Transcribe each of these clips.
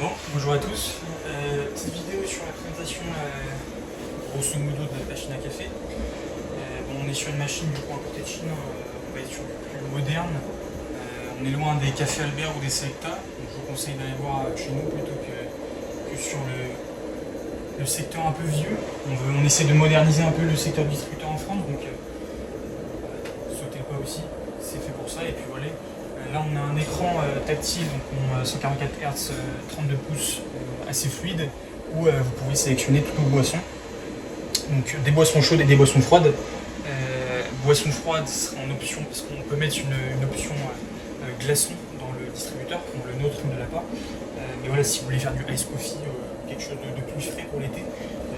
Bon, bonjour à tous. Petite vidéo sur la présentation grosso modo de la machine à café. On est sur une machine du coup importée de Chine, on va être sur du plus moderne. On est loin des cafés Albert ou des Selecta, donc je vous conseille d'aller voir chez nous plutôt que sur le secteur un peu vieux. On essaie de moderniser un peu le secteur distributeur en France, donc sautez le pas aussi, c'est fait pour ça. Et puis voilà. Là on a un écran tactile, donc 144 Hz, 32 pouces, assez fluide, où vous pouvez sélectionner toutes vos boissons. Donc des boissons chaudes et des boissons froides. Boissons froides sera en option parce qu'on peut mettre une option glaçon dans le distributeur, quand le nôtre ne l'a pas. Mais voilà, si vous voulez faire du ice coffee, quelque chose de plus frais pour l'été,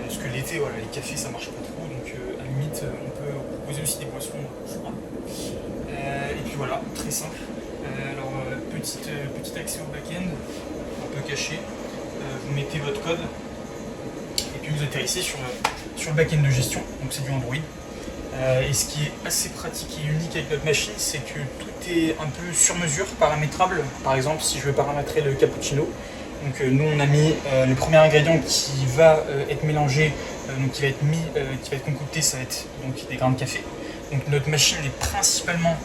parce que l'été, voilà, les cafés ça marche pas trop, donc à la limite on peut proposer aussi des boissons froides. Et puis voilà, très simple. Alors, petit accès au back-end, un peu caché. Vous mettez votre code et puis vous atterrissez sur le back-end de gestion, donc c'est du Android. Et ce qui est assez pratique et unique avec notre machine, c'est que tout est un peu sur mesure, paramétrable. Par exemple, si je veux paramétrer le cappuccino, donc nous on a mis le premier ingrédient qui va être mélangé, donc qui va être concocté, ça va être donc des grains de café. Donc notre machine est principalement,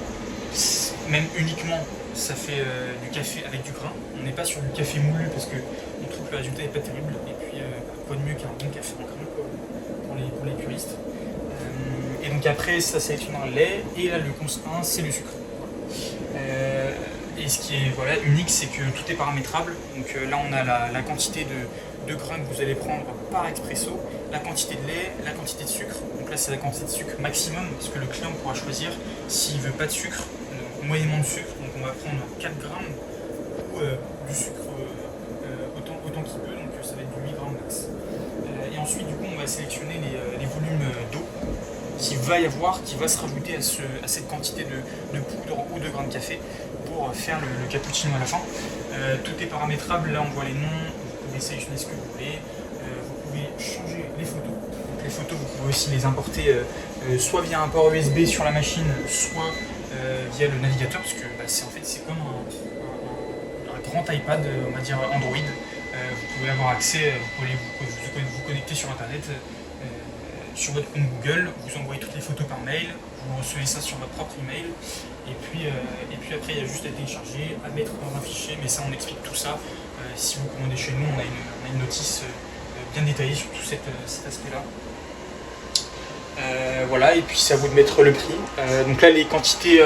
même uniquement, ça fait du café avec du grain. On n'est pas sur du café moulu parce que on trouve que le résultat n'est pas terrible. Et puis quoi de mieux qu'un bon café en grain pour les puristes. Et donc après ça sélectionnera le lait et là le cons 1 c'est le sucre. Et ce qui est unique, c'est que tout est paramétrable. Donc là on a la quantité de grains que vous allez prendre par expresso, la quantité de lait, la quantité de sucre. Donc là c'est la quantité de sucre maximum parce que le client pourra choisir s'il veut pas de sucre, moyennement de sucre. Donc on va prendre 4 grammes ou du sucre autant qu'il peut, donc ça va être du 8 grammes max. Et ensuite du coup on va sélectionner les volumes d'eau qu'il va y avoir, qui va se rajouter à cette quantité de poudre ou de grains de café pour faire le cappuccino à la fin. Tout est paramétrable, là on voit les noms, vous pouvez sélectionner ce que vous voulez, vous pouvez changer les photos. Donc, les photos vous pouvez aussi les importer soit via un port USB sur la machine, soit via le navigateur, parce que c'est comme un grand iPad, on va dire Android. Vous pouvez avoir accès, vous pouvez vous connecter sur internet, sur votre compte Google, vous envoyez toutes les photos par mail, vous recevez ça sur votre propre email, et puis après il y a juste à télécharger, à mettre dans un fichier, mais ça on explique tout ça. Si vous commandez chez nous, on a une notice bien détaillée sur tout cet aspect-là. Voilà, et puis c'est à vous de mettre le prix. Donc là les quantités,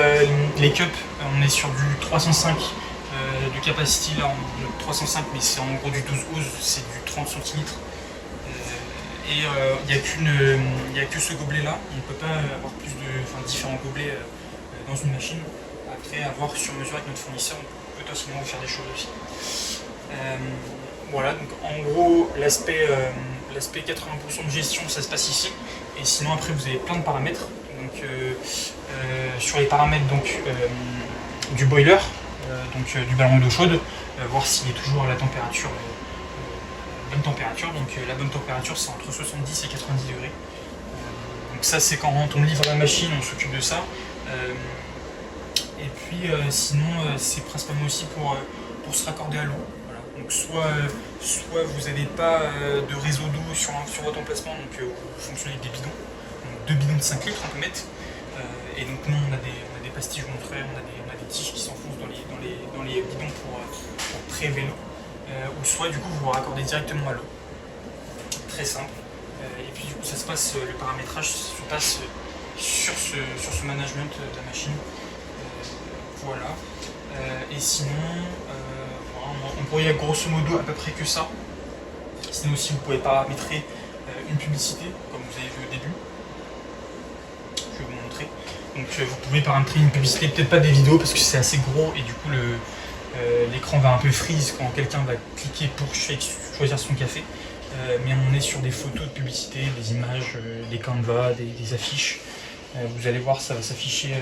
les cups, on est sur du 305 du capacity, là 305, mais c'est en gros du 12 oz, c'est du 30 centilitres. Et il n'y a que ce gobelet là, on ne peut pas avoir différents gobelets dans une machine. Après, avoir sur mesure avec notre fournisseur, on peut potentiellement faire des choses aussi. Voilà, donc en gros l'aspect 80% de gestion ça se passe ici, et sinon après vous avez plein de paramètres. Donc sur les paramètres du boiler, du ballon d'eau chaude, voir s'il est toujours à la température. Bonne température, donc la bonne température c'est entre 70 et 90 degrés. Donc ça c'est quand on livre la machine, on s'occupe de ça. Et puis sinon c'est principalement aussi pour se raccorder à l'eau. Voilà. Donc soit vous n'avez pas de réseau d'eau sur votre emplacement, donc vous fonctionnez avec des bidons, donc 2 bidons de 5 litres on peut mettre. Et donc nous on a des pastilles, je vous montrerai, on a des tiges qui s'enfoncent dans les bidons pour prélever l'eau. Ou soit du coup vous vous raccordez directement à l'eau. Très simple. Et puis du coup ça se passe, le paramétrage se passe sur ce management de la machine. Voilà. Et sinon, on pourrait grosso modo à peu près que ça. Sinon aussi vous pouvez paramétrer une publicité, comme vous avez vu au début. Je vais vous montrer. Donc vous pouvez paramétrer une publicité, peut-être pas des vidéos parce que c'est assez gros et du coup l'écran va un peu freeze quand quelqu'un va cliquer pour choisir son café. Mais on est sur des photos de publicité, des images, des canvas, des affiches. Vous allez voir, ça va s'afficher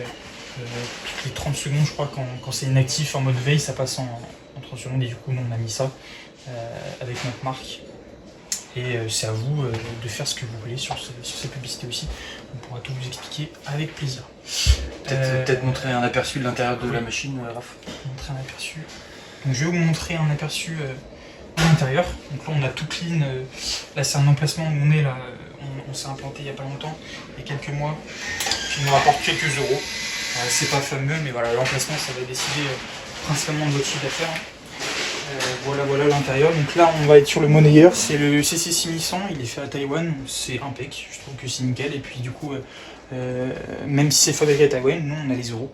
toutes les 30 secondes, je crois, quand c'est inactif en mode veille, ça passe en 30 secondes. Et du coup, nous, on a mis ça avec notre marque. Et c'est à vous de faire ce que vous voulez sur cette publicité aussi. On pourra tout vous expliquer avec plaisir. Peut-être montrer un aperçu de l'intérieur de la machine, Raph. Montrer un aperçu. Donc, je vais vous montrer un aperçu à l'intérieur. Donc là on a tout clean, là c'est un emplacement où on est là, on s'est implanté il n'y a pas longtemps, il y a quelques mois, qui nous rapporte quelques euros. C'est pas fameux, mais voilà, l'emplacement ça va décider principalement de votre chiffre d'affaires. Voilà l'intérieur. Donc là on va être sur le monnayeur, c'est le CC6100, il est fait à Taïwan, c'est impec, je trouve que c'est nickel. Et puis du coup, même si c'est fabriqué à Taïwan, nous on a les euros.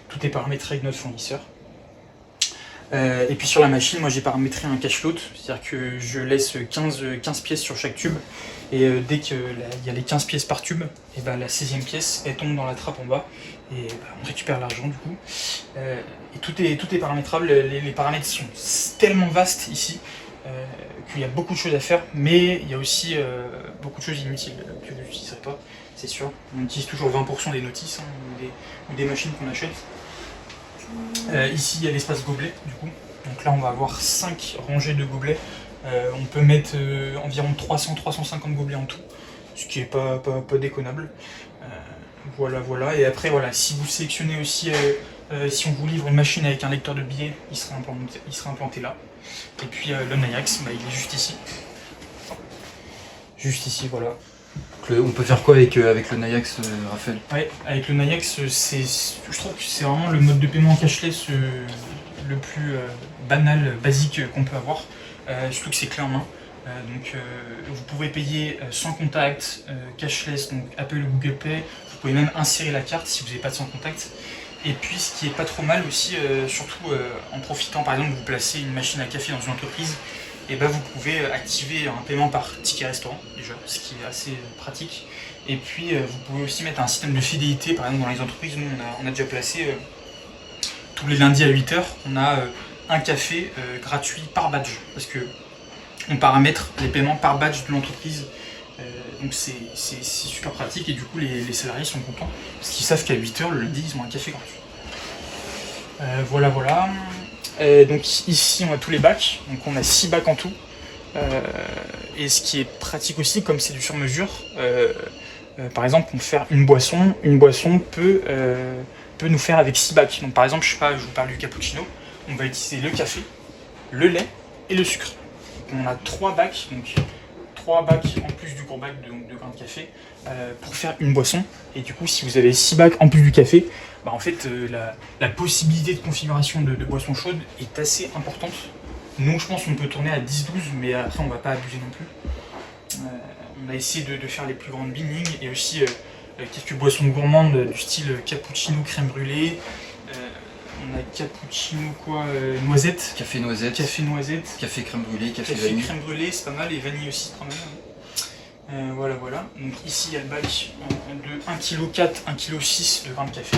Tout est paramétré avec notre fournisseur. Et puis sur la machine, moi j'ai paramétré un cache float, c'est-à-dire que je laisse 15 pièces sur chaque tube. Et dès qu'il y a les 15 pièces par tube, et ben la 16e pièce elle tombe dans la trappe en bas et on récupère l'argent du coup. Et tout est paramétrable, les paramètres sont tellement vastes ici qu'il y a beaucoup de choses à faire, mais il y a aussi beaucoup de choses inutiles que vous n'utiliserez pas, c'est sûr. On utilise toujours 20% des notices ou des machines qu'on achète. Ici il y a l'espace gobelet du coup, donc là on va avoir 5 rangées de gobelets. On peut mettre environ 300-350 gobelets en tout, ce qui est pas déconnable. Voilà. Et après, voilà, si vous sélectionnez aussi, si on vous livre une machine avec un lecteur de billets, il sera implanté là. Et puis le Nayax, il est juste ici. Juste ici, voilà. On peut faire quoi avec le Nayax, Raphaël? Ouais, avec le Nayax, je trouve que c'est vraiment le mode de paiement cashless le plus banal, basique qu'on peut avoir. Surtout que c'est clé en main. Donc vous pouvez payer sans contact, cashless, donc Apple ou Google Pay. Vous pouvez même insérer la carte si vous n'avez pas de sans contact. Et puis ce qui est pas trop mal aussi, surtout en profitant, par exemple, vous placez une machine à café dans une entreprise, et ben vous pouvez activer un paiement par ticket restaurant déjà, ce qui est assez pratique. Et puis vous pouvez aussi mettre un système de fidélité, par exemple dans les entreprises, nous on a déjà placé tous les lundis à 8h, on a un café gratuit par badge, parce que on paramètre les paiements par badge de l'entreprise, donc c'est super pratique et du coup les salariés sont contents, parce qu'ils savent qu'à 8h le lundi ils ont un café gratuit. Voilà. Donc ici on a tous les bacs, donc on a 6 bacs en tout, et ce qui est pratique aussi, comme c'est du sur-mesure, par exemple pour faire une boisson peut nous faire avec 6 bacs. Donc par exemple, je vous parle du cappuccino, on va utiliser le café, le lait et le sucre. Donc on a 3 bacs, donc 3 bacs en plus du gros bac de grains de café pour faire une boisson. Et du coup, si vous avez 6 bacs en plus du café, en fait la possibilité de configuration de boissons chaudes est assez importante. Nous, je pense qu'on peut tourner à 10-12, mais après on va pas abuser non plus. On a essayé de faire les plus grandes bindings et aussi quelques boissons gourmandes du style cappuccino crème brûlée. On a cappuccino noisette. Café noisette. Café crème brûlée, café vanille. Crème brûlée, c'est pas mal, et vanille aussi, c'est pas mal. Voilà. Donc ici il y a le bac de 1,4 kg, 1,6 kg de grains de café.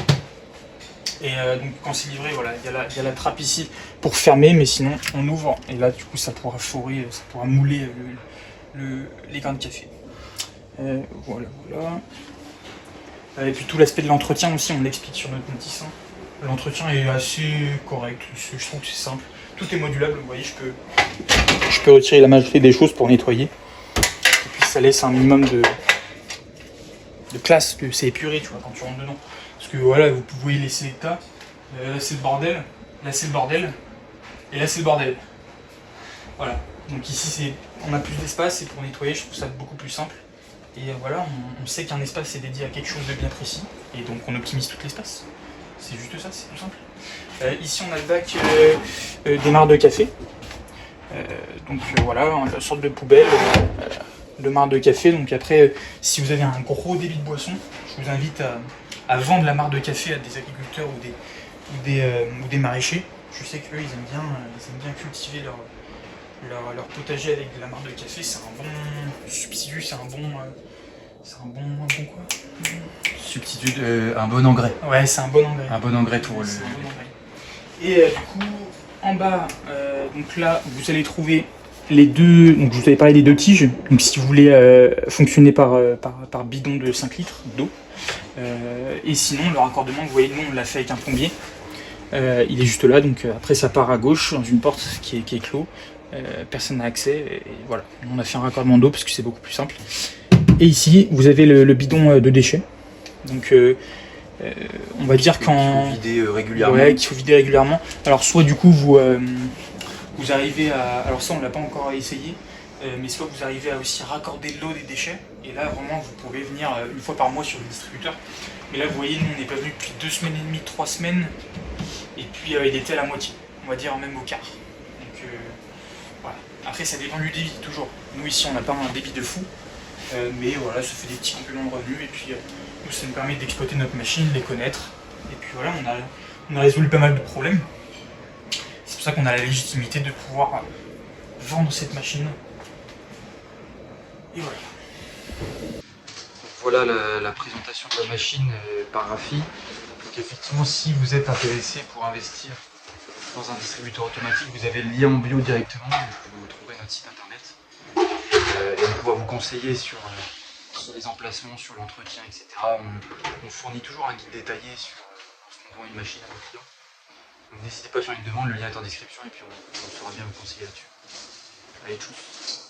Et donc quand c'est livré, voilà, il y a la trappe ici pour fermer, mais sinon on ouvre et là du coup ça pourra forer, ça pourra mouler les grains de café. Voilà. Et puis tout l'aspect de l'entretien aussi, on l'explique sur notre notice. L'entretien est assez correct, je trouve que c'est simple. Tout est modulable, vous voyez, je peux retirer la majorité des choses pour nettoyer. Et puis ça laisse un minimum de classe, que c'est épuré, tu vois, quand tu rentres dedans. Parce que voilà, vous pouvez laisser l'état, là c'est le bordel, là c'est le bordel, et là c'est le bordel. Voilà, donc ici on a plus d'espace, et pour nettoyer je trouve ça beaucoup plus simple. Et voilà, on sait qu'un espace est dédié à quelque chose de bien précis, et donc on optimise tout l'espace. C'est juste ça, c'est tout simple. Ici on a le bac des mares de café. Donc voilà, une sorte de poubelle de mares de café. Donc après, si vous avez un gros débit de boisson, je vous invite à vendre la mare de café à des agriculteurs ou des maraîchers. Je sais qu'eux, ils aiment bien cultiver leur potager avec de la mare de café. C'est un bon substitut, c'est un bon quoi Substitut, un bon engrais. Ouais, c'est un bon engrais. Un bon engrais pour le... Et du coup, en bas, donc là, vous allez trouver les deux... Donc je vous avais parlé des 2 tiges. Donc si vous voulez fonctionner par bidon de 5 litres d'eau. Et sinon, le raccordement, vous voyez, nous, on l'a fait avec un plombier. Il est juste là, donc après ça part à gauche, dans une porte qui est clos. Personne n'a accès, et voilà. On a fait un raccordement d'eau parce que c'est beaucoup plus simple. Et ici, vous avez le bidon de déchets. Donc, on va dire qu'il faut vider régulièrement. Ouais, qu'il faut vider régulièrement. Alors, soit du coup, vous vous arrivez à... Alors ça on l'a pas encore essayé, mais soit vous arrivez à aussi raccorder de l'eau des déchets, et là vraiment vous pouvez venir une fois par mois sur le distributeur. Mais là vous voyez, nous on n'est pas venu depuis 2 semaines et demie, 3 semaines, et puis il était à la moitié, on va dire même au quart. Donc voilà. Après ça dépend du débit toujours. Nous ici on n'a pas un débit de fou, mais voilà, ça fait des petits compléments de revenus, et puis nous ça nous permet d'exploiter notre machine, les connaître, et puis voilà, on a résolu pas mal de problèmes. C'est pour ça qu'on a la légitimité de pouvoir vendre cette machine. Et voilà. Voilà la présentation de la machine par Rafi. Donc effectivement, si vous êtes intéressé pour investir dans un distributeur automatique, vous avez le lien en bio directement, vous trouverez notre site internet. Et on pourra vous conseiller sur les emplacements, sur l'entretien, etc. On fournit toujours un guide détaillé sur lorsqu'on vend une machine à nos clients. Donc n'hésitez pas à faire une demande, le lien est en description et puis on saura bien vous conseiller là-dessus. Allez, tchuss.